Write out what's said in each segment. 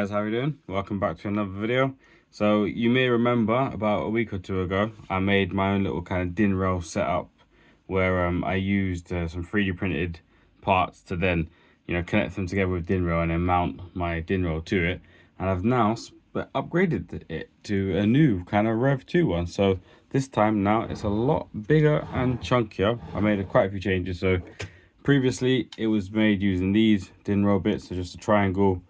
guys, how are you doing? Welcome back to another video. So you may remember about a week or two ago I made my own little kind of DIN rail setup where I used some 3D printed parts to then connect them together with DIN rail and then mount my DIN rail to it. And I've now upgraded it to a new kind of Rev 2 one. So this time now it's a lot bigger and chunkier. I made quite a few changes. So previously it was made using these DIN rail bits, so just a triangle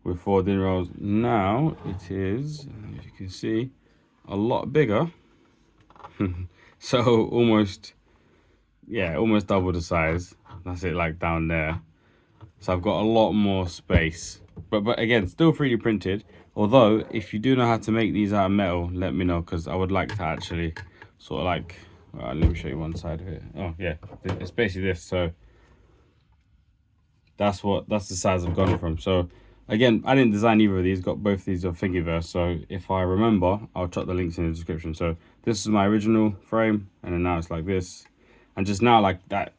with 4 DIN rails. Now it is, as you can see, a lot bigger. So almost double the size. That's it, like down there. So I've got a lot more space, but again, still 3D printed. Although if you do know how to make these out of metal, let me know, because I would like to actually sort of like, let me show you one side of it. Oh yeah, it's basically this. So that's the size I've gone from. So again, I didn't design either of these, got both of these on Thingiverse, so if I remember I'll chuck the links in the description. So this is my original frame, and then now it's like this, and just now like that,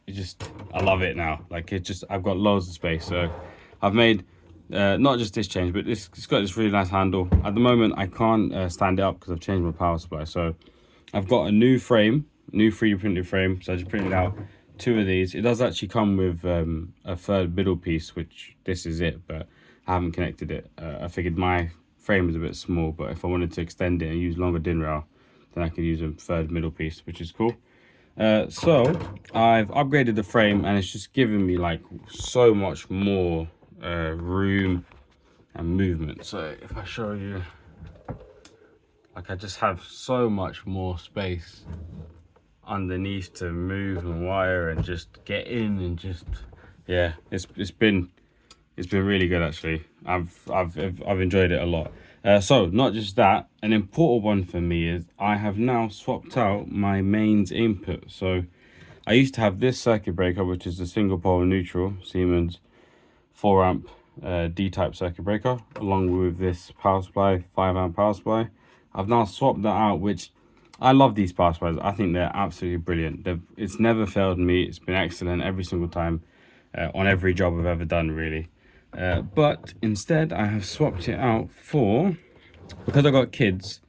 I love it now. Like I've got loads of space. So I've made not just this change, but it's got this really nice handle. At the moment I can't stand it up because I've changed my power supply. So I've got a new frame, new 3D printed frame. So I just printed out 2 of these. It does actually come with a third middle piece, which this is it, but I haven't connected it. I figured my frame is a bit small, but if I wanted to extend it and use longer DIN rail, then I could use a third middle piece, which is cool. So I've upgraded the frame, and it's just given me like so much more room and movement. So if I show you, like, I just have so much more space underneath to move and wire and just get in, and just, yeah, it's been really good actually. I've enjoyed it a lot. So not just that, an important one for me is I have now swapped out my mains input. So I used to have this circuit breaker, which is the single pole neutral Siemens 4 amp D-type circuit breaker, along with this power supply, 5 amp power supply. I've now swapped that out, which I love these power supplies. I think they're absolutely brilliant. It's never failed me. It's been excellent every single time on every job I've ever done, really. But instead I have swapped it out for, because I got kids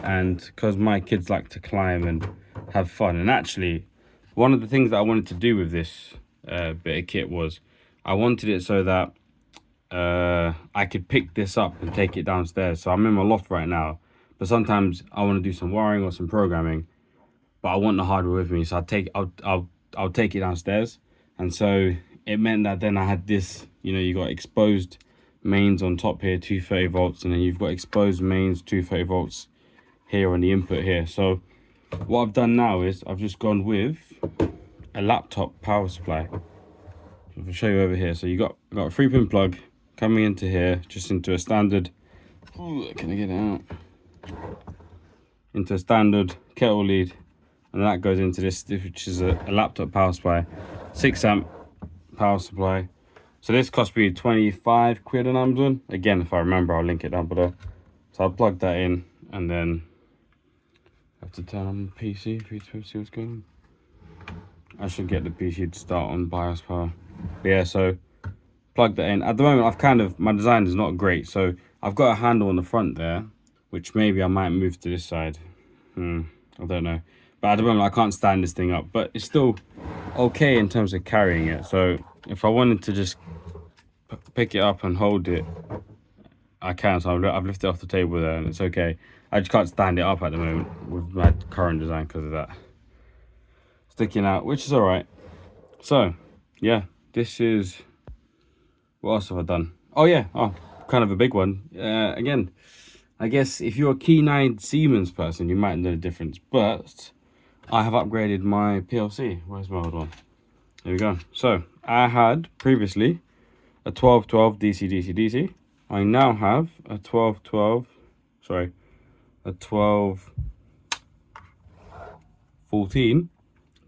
and because my kids like to climb and have fun. And actually one of the things that I wanted to do with this bit of kit was I wanted it so that I could pick this up and take it downstairs. So I'm in my loft right now, but sometimes I want to do some wiring or some programming, but I want the hardware with me, so I'll take it downstairs. And so it meant that then I had this, you got exposed mains on top here, 230 volts, and then you've got exposed mains, 230 volts here on the input here. So what I've done now is I've just gone with a laptop power supply. I'll show you over here. So you got a 3-pin plug coming into here, just into a standard, can I get it out? Into a standard kettle lead, and that goes into this, which is a laptop power supply, 6 amp power supply. So this cost me 25 quid on Amazon. Again, if I remember, I'll link it down below. So I'll plug that in, and then I have to turn on the PC for you to see what's going on. I should get the PC to start on BIOS power. But yeah, so plug that in. At the moment, my design is not great, so I've got a handle on the front there, which maybe I might move to this side. I don't know. But at the moment, I can't stand this thing up, but it's still okay in terms of carrying it. So if I wanted to just pick it up and hold it, I can. So I've lifted it off the table there, and it's okay. I just can't stand it up at the moment with my current design because of that sticking out, which is all right. So yeah, this is, what else have I done? Oh yeah, kind of a big one. Again, I guess if you're a keen-eyed Siemens person, you might know the difference, but I have upgraded my PLC. Where's my old one? There we go. So I had previously a 1212 DC DC DC. I now have a 1214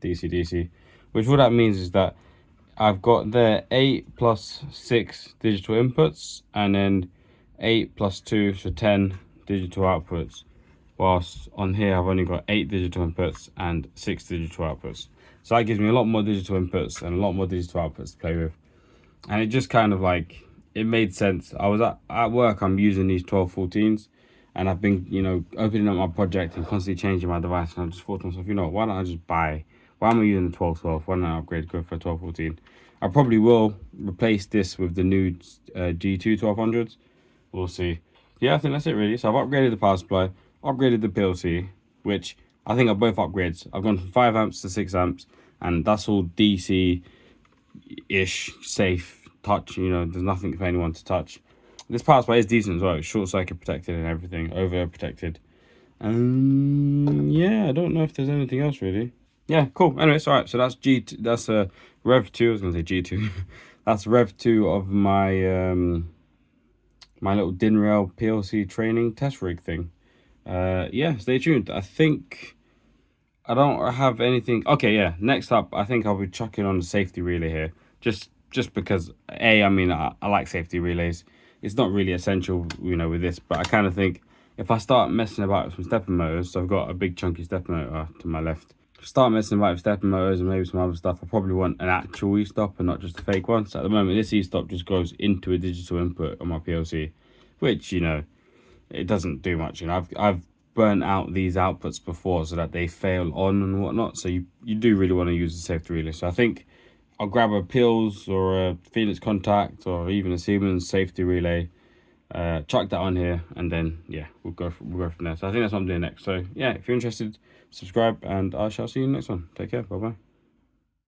DC DC, which what that means is that I've got there 8 plus 6 digital inputs, and then 8 plus 2, so 10 digital outputs, whilst on here I've only got 8 digital inputs and 6 digital outputs. So that gives me a lot more digital inputs and a lot more digital outputs to play with. And it just kind of like, it made sense. I was at work, I'm using these 1214s, and I've been, you know, opening up my project and constantly changing my device, and I just thought to myself, you know, why don't I just buy, why am I using the 1212? Why don't I upgrade, go for a 1214? I probably will replace this with the new G2 1200s. We'll see. Yeah, I think that's it really. So I've upgraded the power supply, upgraded the PLC, which I think are both upgrades. I've gone from 5 amps to 6 amps, and that's all DC-ish, safe, touch, you know, there's nothing for anyone to touch. This power supply is decent as well. It's short circuit protected and everything, overprotected. Yeah, I don't know if there's anything else really. Yeah, cool. Anyways, all right. So that's G2. That's Rev 2. I was gonna say G2. That's Rev 2 of my my little DinRail PLC training test rig thing. Yeah, stay tuned. I think I don't have anything. Okay, yeah. Next up, I think I'll be chucking on the safety relay here. Just because I mean, I like safety relays. It's not really essential, you know, with this, but I kind of think if I start messing about with some stepper motors, so I've got a big chunky stepper motor to my left. Start messing about with stepper motors and maybe some other stuff, I probably want an actual e-stop and not just a fake one. So at the moment, this e-stop just goes into a digital input on my PLC, which, you know, it doesn't do much. You know, I've burnt out these outputs before so that they fail on and whatnot. So you do really want to use the safety relay. So I think I'll grab a Pils or a Phoenix Contact or even a Siemens safety relay, chuck that on here, and then yeah, we'll go from there. So I think that's what I'm doing next. So yeah, if you're interested, subscribe, and I shall see you in the next one. Take care. Bye bye.